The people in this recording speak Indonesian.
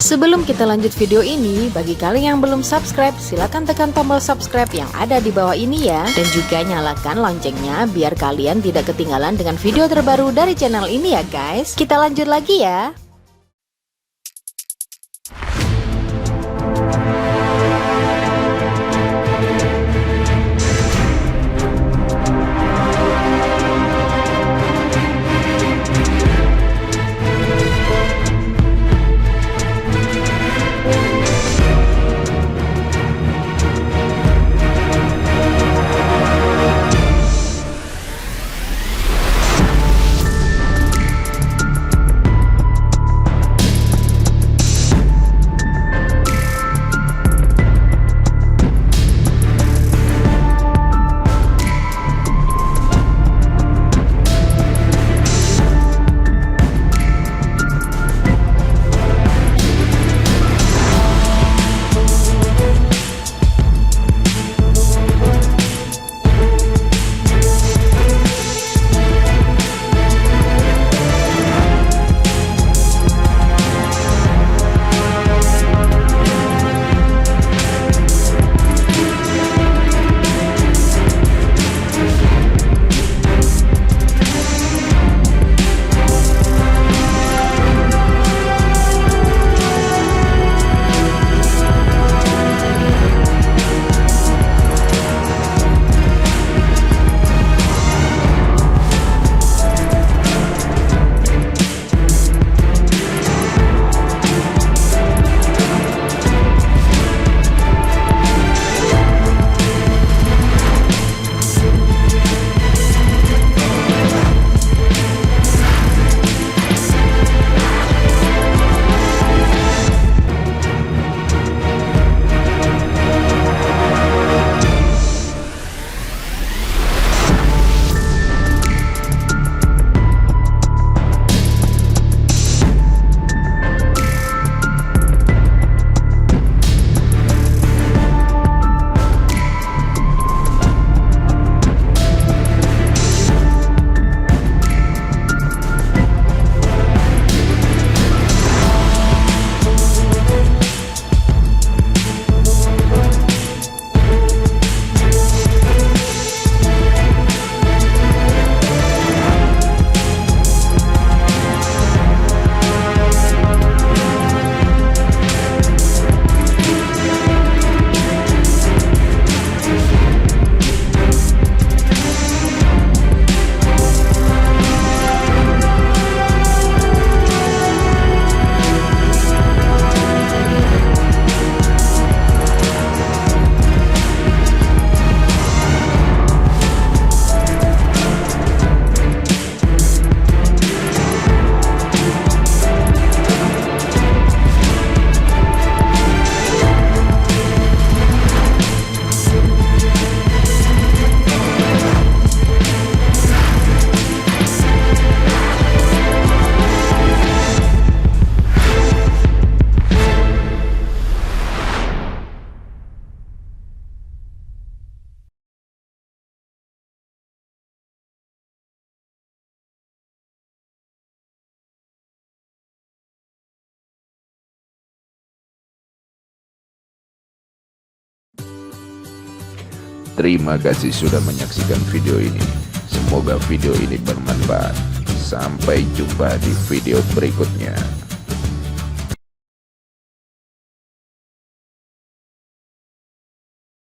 Sebelum kita lanjut video ini, bagi kalian yang belum subscribe, silahkan tekan tombol subscribe yang ada di bawah ini ya. Dan juga nyalakan loncengnya biar kalian tidak ketinggalan dengan video terbaru dari channel ini ya guys. Kita lanjut lagi ya. Terima kasih sudah menyaksikan video ini. Semoga video ini bermanfaat. Sampai jumpa di video berikutnya.